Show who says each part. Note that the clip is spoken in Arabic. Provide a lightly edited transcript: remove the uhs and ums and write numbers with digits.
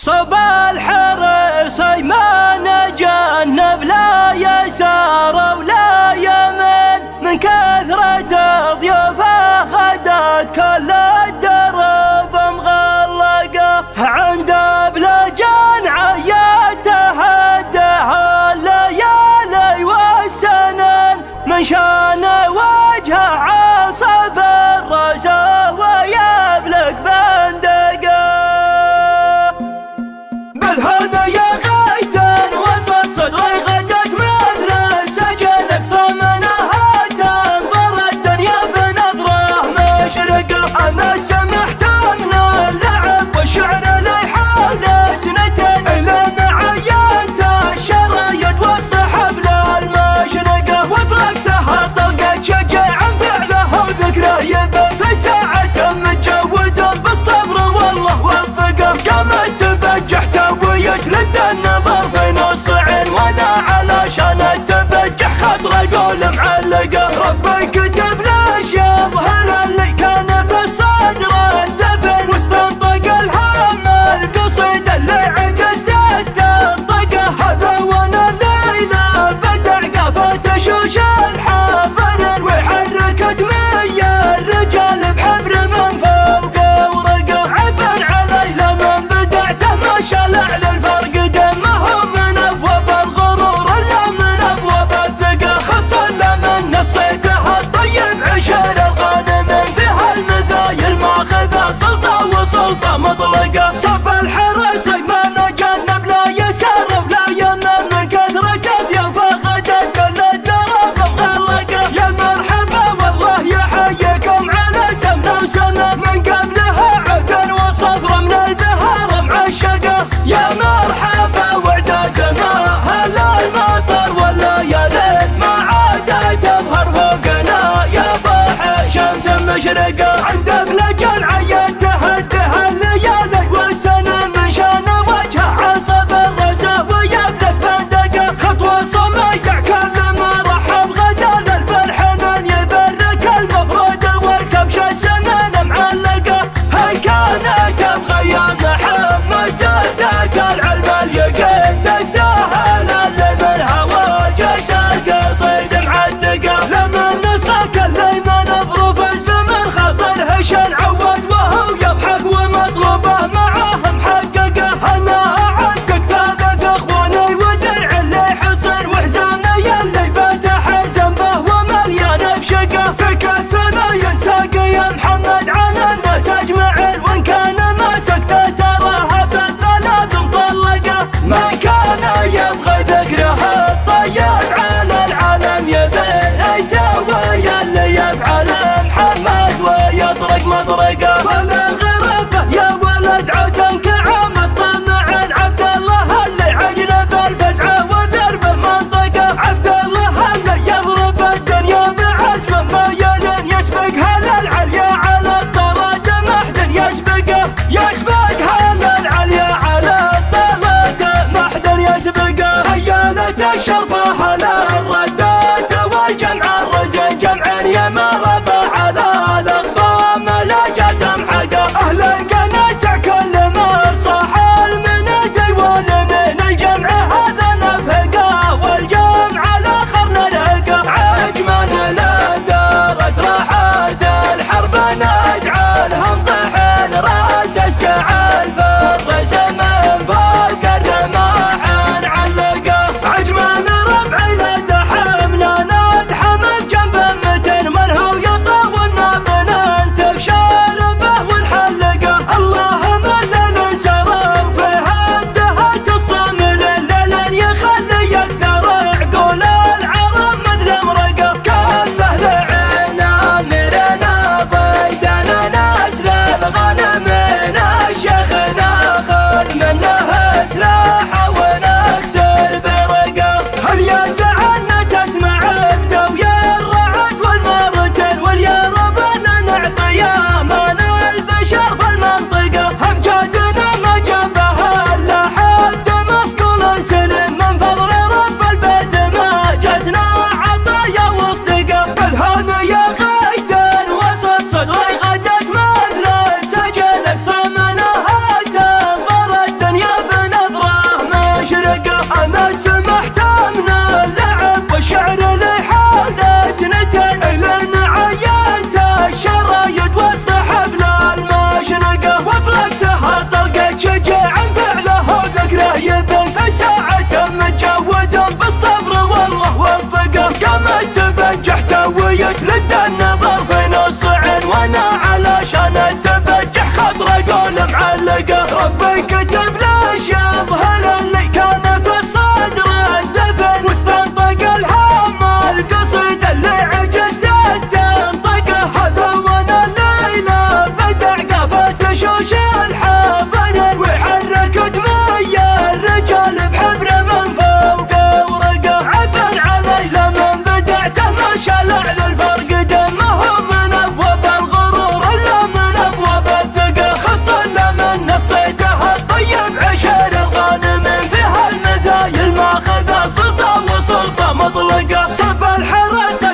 Speaker 1: صب الحرس ايمان جنب لا يسار ولا يمين، من كثرة ضيوفه خدت كل الدرب مغلقة. عند بلجان عيت تهدها الليالي والسنين، من شان وجهه عصب الرسا ويفلق بندقه. بالهنا يا غيدن وسط صدري غدت مثل السجن، اقصى منها تنظر الدنيا بنظره مشرقه. انا سمحت من اللعب والشعر لي حول سنتين، الين عينت الشرايط وسط حبل المشرقه، واطلقتها طلقه شجاع فعله وذكره يبث في ساعه متجود بالصبر والله وفقه. قامت تبجح ويتلد النظر في نص عين، وانا علشان اتبجح خطر قول معلقه. ربي كتب له يظهر اللي كان في الصدر الدفن، واستنطق الهم القصيد اللي عجزت استنطقه. هذا وانا الليله بدع قافة شوش الحافرين، ويحرك دمي الرجال بحبر من فوق ورقه. عبر علي لمن بدعته ما شلع للفرق دمه، من ابواب الغرور الا من ابواب الثقه. خص لمن نصيته الطيب عشر الغانمين، فيها المثايل ماخذه سلطه وسلطه مطلقه. صف الحرس ايمان جنب لا يسار ولا يمين، من كثرة ضيوفه غدت كل الدرب مغلقه. يا مرحبا والله يحييكم على سمنه وسنه، من قبلها عدن وصفر من البهار معشقه. يا مرحبا وعداد ما هل المطر والليالين ما عادت تظهر فوقنا، يا ضاحي شمس مشرقه. عند بلجان عيت تهدها الليالي والسنين، من شان وجهه عصب الرسا ويفلق بندقه. خطوه صميع كل ما رحب غدا للبالحنين، يبرك المفرود والكبش السمين معلقه. هي كانت بغيا محمد زادت العلم اليقين، تستاهل اللي منها وجس القصيد معتقه. لمن نصك اللي من ظروف الزمن خطره بعشر الغانم في هالمثايل ماخذ سلطة وسلطة مطلقة صف الحرس